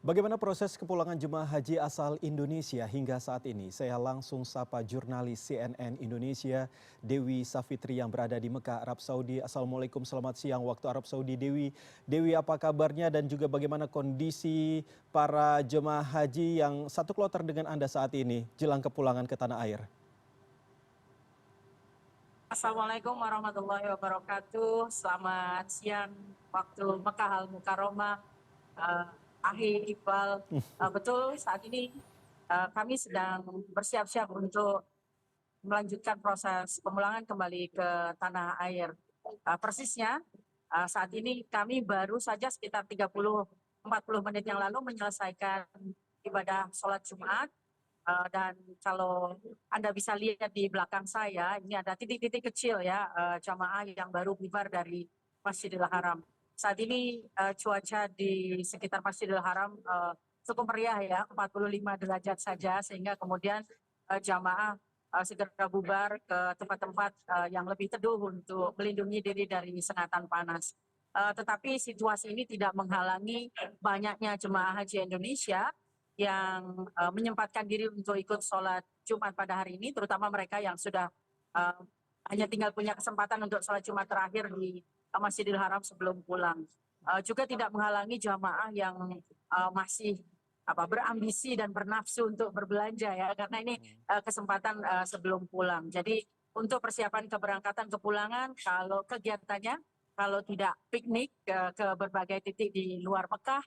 Bagaimana proses kepulangan jemaah haji asal Indonesia hingga saat ini? Saya langsung sapa jurnalis CNN Indonesia, Dewi Savitri yang berada di Mekah, Arab Saudi. Assalamualaikum, selamat siang waktu Arab Saudi. Dewi, apa kabarnya dan juga bagaimana kondisi para jemaah haji yang satu kloter dengan Anda saat ini jelang kepulangan ke tanah air? Assalamualaikum warahmatullahi wabarakatuh. Selamat siang waktu Mekah Al Mukarramah. Ahi Iqbal, betul saat ini kami sedang bersiap-siap untuk melanjutkan proses pemulangan kembali ke tanah air. Persisnya saat ini kami baru saja sekitar 30-40 menit yang lalu menyelesaikan ibadah sholat Jumat. Dan kalau Anda bisa lihat di belakang saya, ini ada titik-titik kecil ya, jamaah yang baru bubar dari Masjidil Haram. Saat ini cuaca di sekitar Masjidil Haram cukup meriah ya, 45 derajat saja, sehingga kemudian jamaah segera bubar ke tempat-tempat yang lebih teduh untuk melindungi diri dari sengatan panas. Tetapi situasi ini tidak menghalangi banyaknya jemaah haji Indonesia yang menyempatkan diri untuk ikut sholat Jumat pada hari ini, terutama mereka yang sudah hanya tinggal punya kesempatan untuk sholat Jumat terakhir di Masjidil Haram sebelum pulang. Juga tidak menghalangi jamaah yang masih berambisi dan bernafsu untuk berbelanja ya, karena ini kesempatan sebelum pulang. Jadi untuk persiapan keberangkatan kepulangan, kalau kegiatannya, kalau tidak piknik ke berbagai titik di luar Mekah,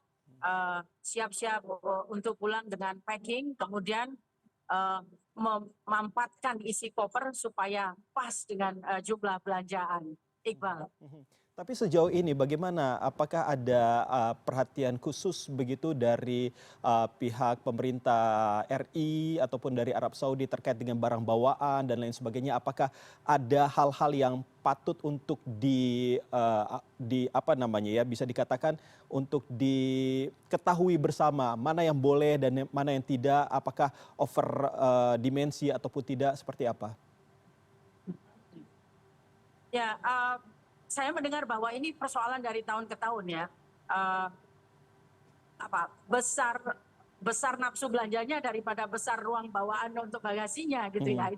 siap-siap untuk pulang dengan packing, kemudian memampatkan isi koper supaya pas dengan jumlah belanjaan. Iqbal. Tapi sejauh ini bagaimana? Apakah ada perhatian khusus begitu dari pihak pemerintah RI ataupun dari Arab Saudi terkait dengan barang bawaan dan lain sebagainya? Apakah ada hal-hal yang patut untuk apa namanya ya, bisa dikatakan untuk diketahui bersama mana yang boleh dan mana yang tidak? Apakah over dimensi ataupun tidak? Seperti apa? Ya, saya mendengar bahwa ini persoalan dari tahun ke tahun ya. Besar nafsu belanjanya daripada besar ruang bawaan untuk bagasinya gitu ya.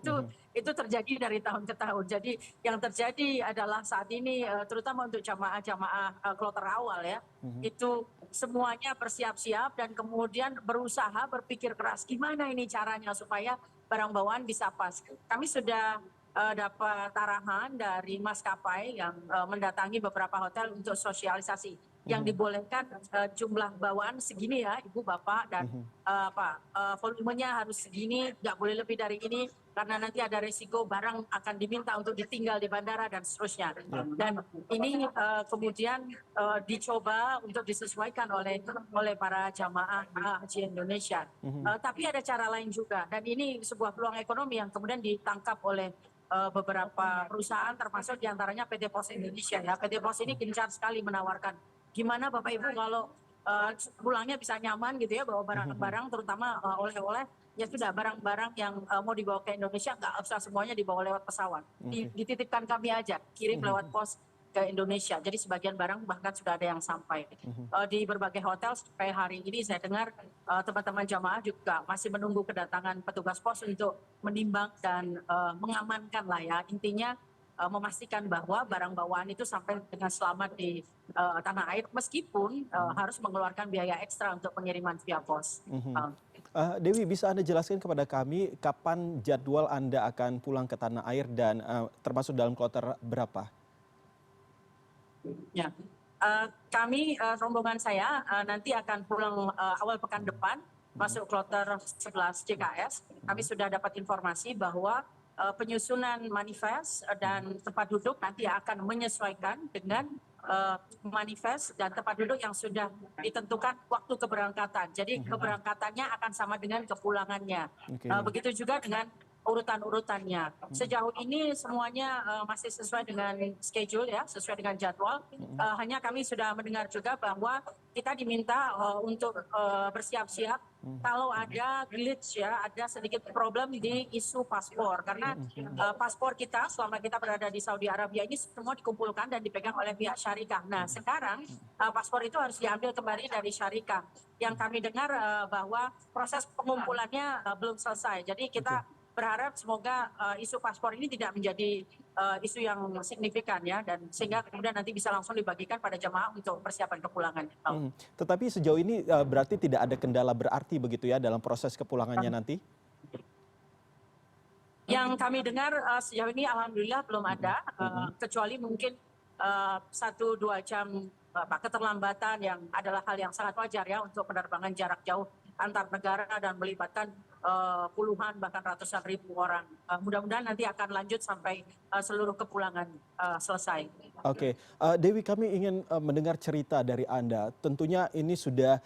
Itu terjadi dari tahun ke tahun. Jadi yang terjadi adalah saat ini terutama untuk jamaah-jamaah kloter awal ya, itu semuanya bersiap-siap dan kemudian berusaha berpikir keras gimana ini caranya supaya barang bawaan bisa pas. Kami sudah dapat arahan dari maskapai yang mendatangi beberapa hotel untuk sosialisasi yang dibolehkan jumlah bawaan segini ya Ibu Bapak, dan volumenya harus segini, nggak boleh lebih dari ini karena nanti ada resiko barang akan diminta untuk ditinggal di bandara dan seterusnya. Dan ini kemudian dicoba untuk disesuaikan oleh para jamaah haji Indonesia. Tapi ada cara lain juga, dan ini sebuah peluang ekonomi yang kemudian ditangkap oleh beberapa perusahaan, termasuk diantaranya PT Pos Indonesia ya. PT Pos ini gencar sekali menawarkan gimana Bapak Ibu kalau pulangnya bisa nyaman gitu ya, bawa barang-barang terutama oleh-oleh, ya sudah barang-barang yang mau dibawa ke Indonesia nggak usah semuanya dibawa lewat pesawat, dititipkan kami aja, kirim lewat pos ke Indonesia. Jadi sebagian barang bahkan sudah ada yang sampai di berbagai hotel. Sampai hari ini saya dengar teman-teman jamaah juga masih menunggu kedatangan petugas pos untuk menimbang dan mengamankan lah ya, intinya memastikan bahwa barang bawaan itu sampai dengan selamat di tanah air, meskipun harus mengeluarkan biaya ekstra untuk pengiriman via pos. Dewi, bisa Anda jelaskan kepada kami kapan jadwal Anda akan pulang ke tanah air dan termasuk dalam kloter berapa? Ya, kami rombongan saya nanti akan pulang awal pekan depan, masuk kloter 11 JKS. Kami sudah dapat informasi bahwa penyusunan manifest dan tempat duduk nanti akan menyesuaikan dengan manifest dan tempat duduk yang sudah ditentukan waktu keberangkatan. Jadi keberangkatannya akan sama dengan kepulangannya. Begitu juga dengan urutan-urutannya. Sejauh ini semuanya masih sesuai dengan schedule ya, sesuai dengan jadwal. Hanya kami sudah mendengar juga bahwa kita diminta untuk bersiap-siap kalau ada glitch ya, ada sedikit problem di isu paspor. Karena paspor kita selama kita berada di Saudi Arabia ini semua dikumpulkan dan dipegang oleh pihak syarikah. Nah sekarang paspor itu harus diambil kembali dari syarikah. Yang kami dengar bahwa proses pengumpulannya belum selesai. Jadi kita berharap semoga isu paspor ini tidak menjadi isu yang signifikan ya, dan sehingga kemudian nanti bisa langsung dibagikan pada jemaah untuk persiapan kepulangan. Tetapi sejauh ini berarti tidak ada kendala berarti begitu ya dalam proses kepulangannya nanti? Yang kami dengar sejauh ini alhamdulillah belum ada, kecuali mungkin 1-2 jam keterlambatan yang adalah hal yang sangat wajar ya untuk penerbangan jarak jauh antar negara dan melibatkan puluhan bahkan ratusan ribu orang. Mudah-mudahan nanti akan lanjut sampai seluruh kepulangan selesai. Oke, Dewi, kami ingin mendengar cerita dari Anda. Tentunya ini sudah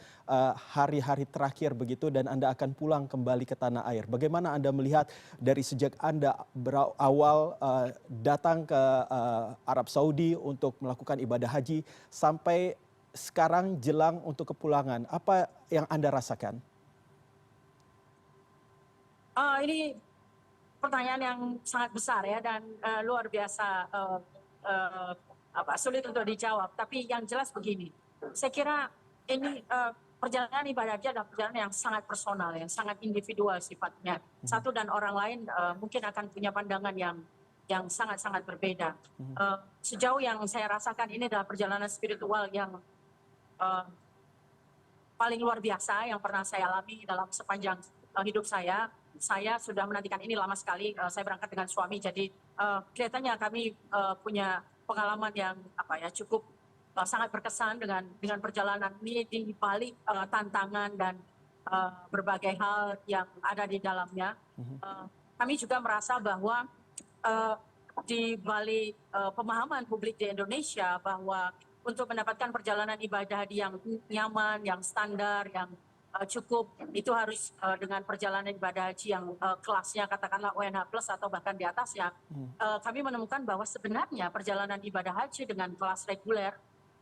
hari-hari terakhir begitu dan Anda akan pulang kembali ke tanah air. Bagaimana Anda melihat dari sejak Anda berawal datang ke Arab Saudi untuk melakukan ibadah haji sampai sekarang jelang untuk kepulangan, apa yang Anda rasakan? Ini pertanyaan yang sangat besar ya, dan luar biasa sulit untuk dijawab. Tapi yang jelas begini, saya kira ini perjalanan ibadah haji adalah perjalanan yang sangat personal, yang sangat individual sifatnya. Satu dan orang lain mungkin akan punya pandangan yang sangat-sangat berbeda. Sejauh yang saya rasakan ini adalah perjalanan spiritual yang paling luar biasa yang pernah saya alami dalam sepanjang hidup saya. Saya sudah menantikan ini lama sekali. Saya berangkat dengan suami, jadi kelihatannya kami punya pengalaman yang cukup sangat berkesan dengan perjalanan ini di balik tantangan dan berbagai hal yang ada di dalamnya. Kami juga merasa bahwa di balik pemahaman publik di Indonesia bahwa untuk mendapatkan perjalanan ibadah haji yang nyaman, yang standar, yang cukup, itu harus dengan perjalanan ibadah haji yang kelasnya katakanlah ONH plus atau bahkan di atasnya. Kami menemukan bahwa sebenarnya perjalanan ibadah haji dengan kelas reguler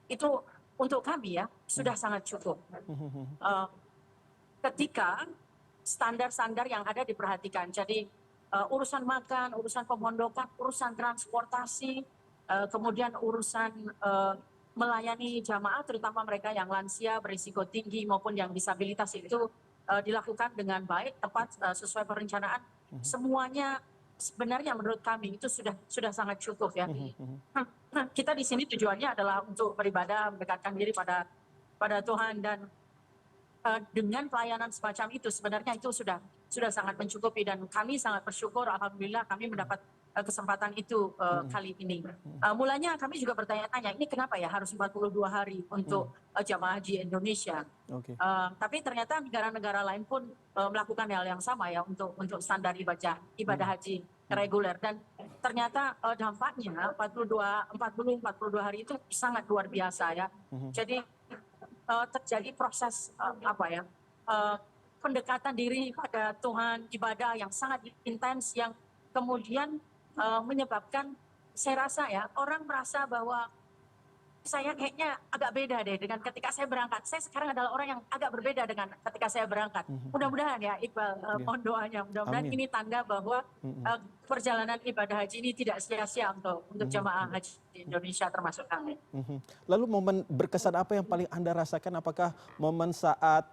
itu untuk kami ya sudah sangat cukup. Ketika standar-standar yang ada diperhatikan, jadi urusan makan, urusan pemondokan, urusan transportasi, kemudian urusan melayani jamaah terutama mereka yang lansia, berisiko tinggi maupun yang disabilitas itu dilakukan dengan baik, tepat, sesuai perencanaan. Semuanya sebenarnya menurut kami itu sudah sangat cukup ya. Kita di sini tujuannya adalah untuk beribadah, mendekatkan diri pada Tuhan, dan dengan pelayanan semacam itu sebenarnya itu sudah sangat mencukupi, dan kami sangat bersyukur alhamdulillah kami mendapat kesempatan itu kali ini. Mulanya kami juga bertanya-tanya, ini kenapa ya harus 42 hari untuk jamaah haji Indonesia. Tapi ternyata negara-negara lain pun melakukan hal yang sama ya untuk standar ibadah haji reguler, dan ternyata dampaknya 42 hari itu sangat luar biasa ya. Jadi terjadi proses pendekatan diri pada Tuhan, ibadah yang sangat intens yang kemudian menyebabkan, saya rasa ya, orang merasa bahwa saya kayaknya agak beda deh dengan ketika saya berangkat. Saya sekarang adalah orang yang agak berbeda dengan ketika saya berangkat. Mudah-mudahan ya Iqbal, mohon doanya, mudah-mudahan ini tanda bahwa perjalanan ibadah haji ini tidak sia-sia untuk jamaah haji di Indonesia termasuk kami. Lalu momen berkesan apa yang paling Anda rasakan? Apakah momen saat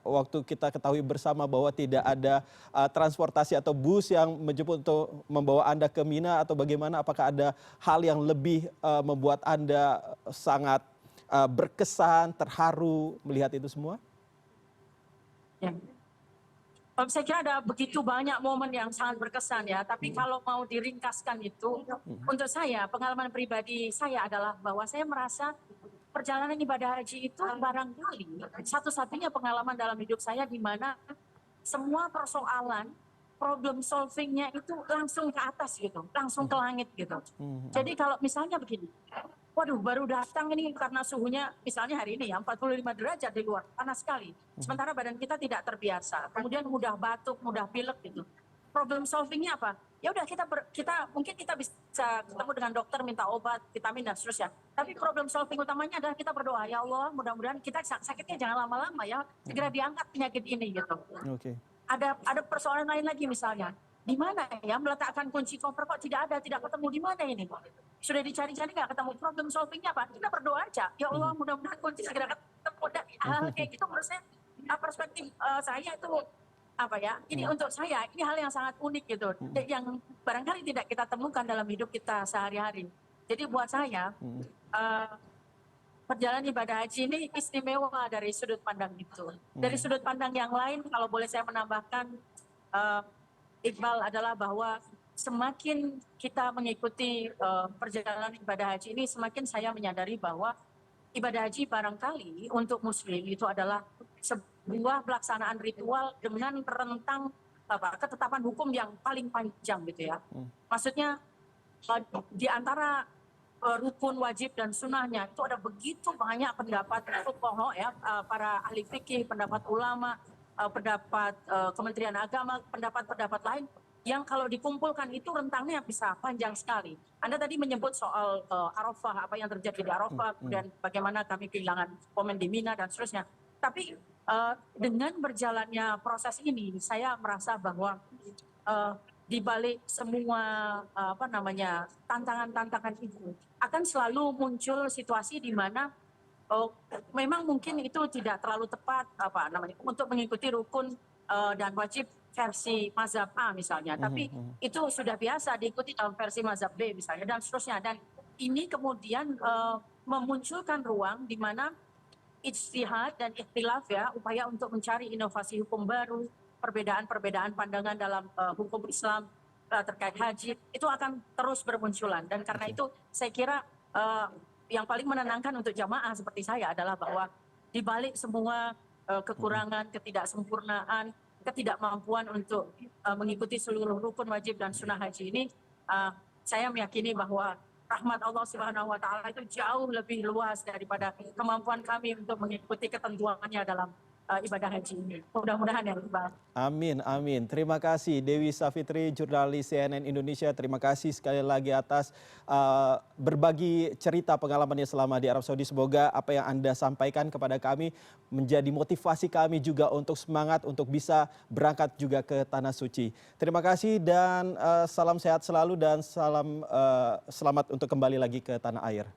waktu kita ketahui bersama bahwa tidak ada transportasi atau bus yang menjemput untuk membawa Anda ke Mina, atau bagaimana? Apakah ada hal yang lebih membuat Anda sangat berkesan, terharu melihat itu semua? Ya. Saya kira ada begitu banyak momen yang sangat berkesan ya, tapi kalau mau diringkaskan itu, untuk saya pengalaman pribadi saya adalah bahwa saya merasa perjalanan ibadah haji itu barangkali satu-satunya pengalaman dalam hidup saya di mana semua persoalan, problem solvingnya itu langsung ke atas gitu, langsung ke langit gitu. Jadi kalau misalnya begini, waduh baru datang ini karena suhunya misalnya hari ini ya 45 derajat di luar, panas sekali. Sementara badan kita tidak terbiasa, kemudian mudah batuk, mudah pilek gitu. problem solvingnya apa? Ya udah mungkin kita bisa ketemu dengan dokter minta obat, vitamin dan seterusnya. Tapi problem solving utamanya adalah kita berdoa, ya Allah mudah-mudahan kita sakitnya jangan lama-lama ya, segera diangkat penyakit ini gitu. Oke. Ada persoalan lain lagi misalnya, di mana ya meletakkan kunci koper kok tidak ketemu, di mana ini? Sudah dicari-cari nggak ketemu, problem solvingnya apa? Kita berdoa aja, ya Allah mudah-mudahan kunci segera ketemu. Dan hal kayak gitu menurut saya perspektif saya itu apa ya, ini untuk saya ini hal yang sangat unik gitu, yang barangkali tidak kita temukan dalam hidup kita sehari-hari. Jadi buat saya perjalanan ibadah haji ini istimewa dari sudut pandang itu. Dari sudut pandang yang lain, kalau boleh saya menambahkan, Iqbal, adalah bahwa semakin kita mengikuti perjalanan ibadah haji ini, semakin saya menyadari bahwa ibadah haji barangkali untuk muslim itu adalah sebuah pelaksanaan ritual dengan rentang ketetapan hukum yang paling panjang gitu ya. Maksudnya di antara rukun, wajib dan sunnahnya itu ada begitu banyak pendapat fuqaha ya, para ahli fikih, pendapat ulama, pendapat Kementerian Agama, pendapat-pendapat lain yang kalau dikumpulkan itu rentangnya bisa panjang sekali. Anda tadi menyebut soal Arafah, apa yang terjadi di Arafah, kemudian bagaimana kami kehilangan momen di Mina dan seterusnya. Tapi dengan berjalannya proses ini, saya merasa bahwa di balik semua tantangan-tantangan itu akan selalu muncul situasi di mana memang mungkin itu tidak terlalu tepat untuk mengikuti rukun dan wajib versi mazhab A misalnya, tapi itu sudah biasa diikuti dalam versi mazhab B misalnya dan seterusnya. Dan ini kemudian memunculkan ruang di mana ijtihad dan ikhtilaf ya, upaya untuk mencari inovasi hukum baru, perbedaan-perbedaan pandangan dalam hukum Islam terkait haji itu akan terus bermunculan. Dan karena itu saya kira yang paling menenangkan untuk jamaah seperti saya adalah bahwa di balik semua kekurangan, ketidaksempurnaan, ketidakmampuan untuk mengikuti seluruh rukun wajib dan sunnah haji ini, saya meyakini bahwa rahmat Allah Subhanahu wa taala itu jauh lebih luas daripada kemampuan kami untuk mengikuti ketentuannya dalam ibadah haji ini. Mudah-mudahan ya Iqbal. Amin, amin. Terima kasih Dewi Savitri, jurnalis CNN Indonesia. Terima kasih sekali lagi atas berbagi cerita pengalamannya selama di Arab Saudi. Semoga apa yang Anda sampaikan kepada kami menjadi motivasi kami juga untuk semangat untuk bisa berangkat juga ke Tanah Suci. Terima kasih dan salam sehat selalu dan selamat untuk kembali lagi ke tanah air.